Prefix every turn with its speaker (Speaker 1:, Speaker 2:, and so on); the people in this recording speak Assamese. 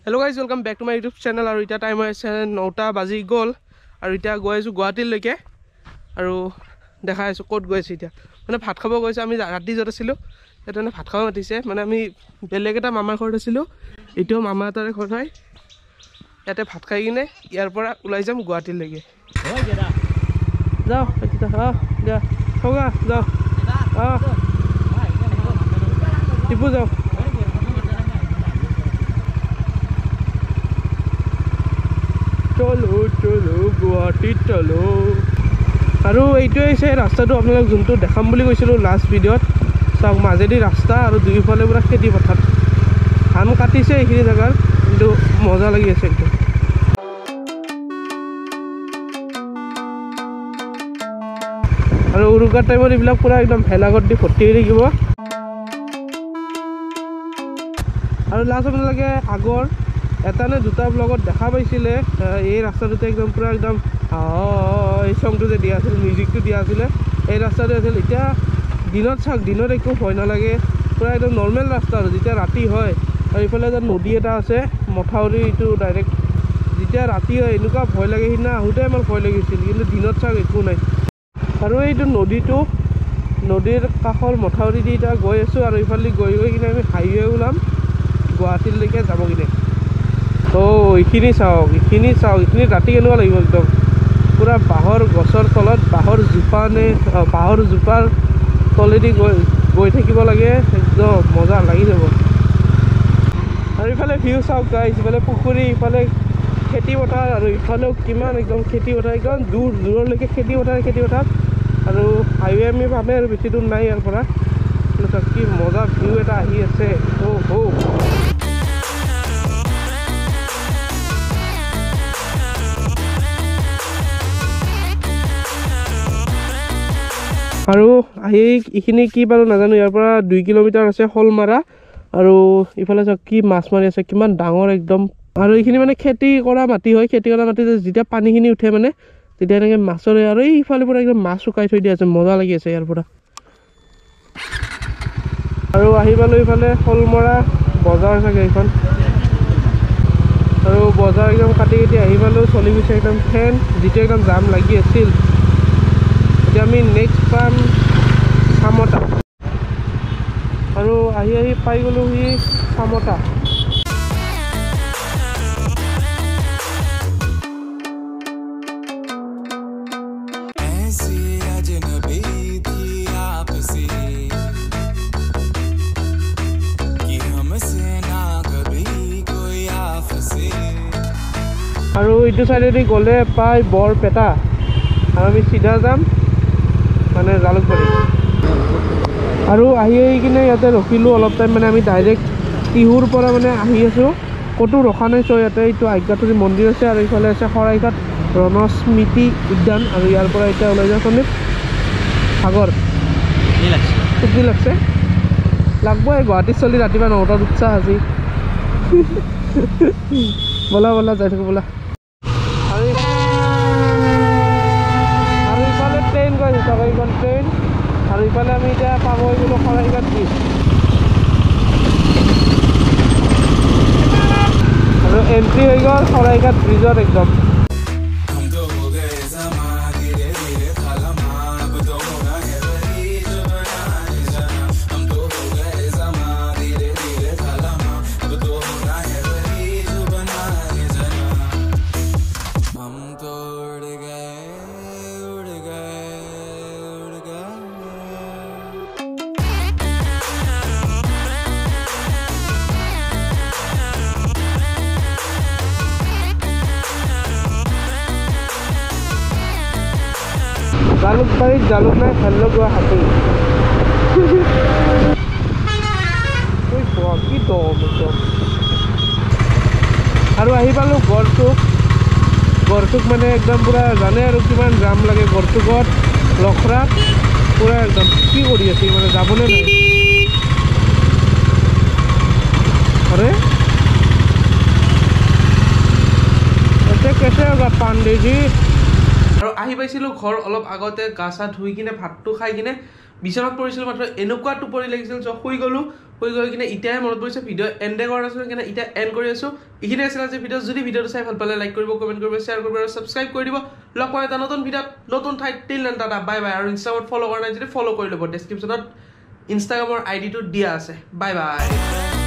Speaker 1: Hello guys, welcome back to my YouTube channel. আৰু এটা টাইম হৈছে 9টা বাজি গ'ল আৰু এতিয়া গৈ আছো গুৱাহাটীলৈকে আৰু দেখা আছো ক'ত গৈ আছো এতিয়া মানে ভাত খাব গৈছে আমি ৰাতি যত আছিলো এটা ভাত খাব মাতিছে মানে আমি বেলেগ এটা মামাৰ ঘৰত আছিলো এতিয়াও মামা এটাৰে ঘৰ হয় ইয়াতে ভাত খাই কিনে ইয়াৰ পৰা ওলাই যাম গুৱাহাটীলৈকে যাও এতিয়া যা হোগা যাও টিপু যাও চলো চলো গুৱাহাটী চলো আৰু এইটোৱে হৈছে ৰাস্তাটো আপোনালোক যোনটো দেখাম বুলি কৈছিলোঁ লাষ্ট ভিডিঅ'ত চাওক মাজেদি ৰাস্তা আৰু দুইফালে পুৰা খেতি পথাৰ ধান কাটিছে এইখিনি জেগাৰ কিন্তু মজা লাগি আছে একদম আৰু উৰুকাৰ টাইমত এইবিলাক পুৰা একদম ভেলাঘৰ দি ভৰ্তি হৈ থাকিব আৰু লাষ্ট আপোনালোকে আগৰ এটা নে দুটা ব্লগত দেখা পাইছিলে এই ৰাস্তাটোতে একদম পুৰা একদম এই চংটো যে দিয়া আছিল মিউজিকটো দিয়া আছিলে এই ৰাস্তাটো আছিল এতিয়া দিনত চাওক দিনত একো ভয় নালাগে পুৰা একদম নৰ্মেল ৰাস্তা আৰু যেতিয়া ৰাতি হয় আৰু এইফালে যে নদী এটা আছে মথাউৰি এইটো ডাইৰেক্ট যেতিয়া ৰাতি হয় এনেকুৱা ভয় লাগে সিদিনা আহোঁতে আমাৰ ভয় লাগিছিল কিন্তু দিনত চাওক একো নাই আৰু এইটো নদীৰ কাষৰ মথাউৰি দি এতিয়া গৈ আছোঁ আৰু এইফালে গৈ কিনে আমি হাইৱে ওলাম গুৱাহাটীলৈকে যাব কিনে এইখিনি চাওক এইখিনি ৰাতি কেনেকুৱা লাগিব একদম পুৰা বাঁহৰ গছৰ তলত বাঁহৰ জোপাৰ তলেদি গৈ থাকিব লাগে একদম মজা লাগি যাব আৰু ইফালে ভিউ চাওক গাইজ ইফালে পুখুৰী ইফালে খেতি পথাৰ আৰু ইফালেও কিমান একদম খেতি পথাৰ একদম দূৰলৈকে খেতি পথাৰ আৰু হাইৱে আমি পামে আৰু বেছি দূৰ নাই ইয়াৰ পৰা কি মজা ভিউ এটা আহি আছে আৰু আহি এইখিনি কি বাৰু নাজানো ইয়াৰ পৰা 2 কিলোমিটাৰ আছে শলমাৰা আৰু ইফালে চাওক কি মাছ মাৰি আছে কিমান ডাঙৰ একদম আৰু এইখিনি মানে খেতি কৰা মাটি হয় খেতি কৰা মাটি যেতিয়া পানীখিনি উঠে মানে তেতিয়া এনেকৈ মাছৰে আৰু এইফালে পৰা একদম মাছ শুকাই থৈ দিয়া আছে মজা লাগি আছে ইয়াৰ পৰা আৰু আহি পালোঁ ইফালে শলমৰা বজাৰ চাগে এইখন আৰু বজাৰ একদম কাটি আহি পালোঁ চলি গৈছে একদম ফেন যিটো একদম জাম লাগি আছিল এতিয়া আমি নেক্সট পাম চামতা আৰু আহি পাই গ'লোহি চামতা আৰু এইটো চাইডেদি গ'লে পাই বৰপেটা আৰু আমি চিধা যাম মানে জালুকবাৰী আৰু আহি কিনে ইয়াতে ৰখিলোঁ অলপ টাইম মানে আমি ডাইৰেক্ট টিহুৰ পৰা মানে আহি আছোঁ ক'তো ৰখা নাই চ' ইয়াতে এইটো আজ্ঞাতুৰী মন্দিৰ আছে আৰু এইফালে আছে শৰাইঘাট ৰণস্মৃতি উদ্যান আৰু ইয়াৰ পৰা এতিয়া ওলাই যাওঁ সন্দীপ সাগৰ খুব লাগছে লাগবই গুৱাহাটীত চলি ৰাতিপুৱা 9টাত উৎসাহ আজি বলা যাই থাকোঁ বলা আৰু ইফালে ট্ৰেইন গৈ আছে এইখন ট্ৰেইন আৰু ইফালে আমি এতিয়া পাব গ'লো শৰাইঘাট ব্ৰিজ আৰু এণ্ট্ৰি হৈ গ'ল শৰাইঘাট ব্ৰিজত একদম জালুকবাৰীত জালুক নাই ভালো গুৱাহাটী কি দম একদম আৰু আহি পালোঁ গড়চুক মানে একদম পুৰা জানে আৰু কিমান জাম লাগে গড়চুকত লখৰাত পুৰা একদম কি কৰি আছে মানে যাবলৈ নাই আৰে এতিয়া কেছে হোগা পাণ্ডেজি আৰু আহি পাইছিলোঁ ঘৰ অলপ আগতে গা চা ধুই কিনে ভাতটো খাই কিনে বিছনাত পৰিছিলোঁ মাত্ৰ এনেকুৱা টোপনি লাগিছিল চ' শুই গ'লোঁ হৈ গৈ কিনে এতিয়াই মনত পৰিছে ভিডিঅ' এণ্ডে কৰা নাছিলোঁ কিনে এতিয়া এণ্ড কৰি আছোঁ এইখিনি আছিল আজি ভিডিঅ' যদি ভিডিঅ'টো চাই ভাল পালে লাইক কৰিব কমেণ্ট কৰিব শ্বেয়াৰ কৰিব আৰু ছাবস্ক্ৰাইব কৰি দিব লগ পাম এটা নতুন ভিডিঅ'ত নতুন ঠাইত till then tata bye bye আৰু ইনষ্টাগ্ৰামত ফ'ল' কৰা নাই যদি ফ'ল' কৰি ল'ব ডেছক্ৰিপশ্যনত ইনষ্টাগ্ৰামৰ আইডিটো দিয়া আছে বাই বাই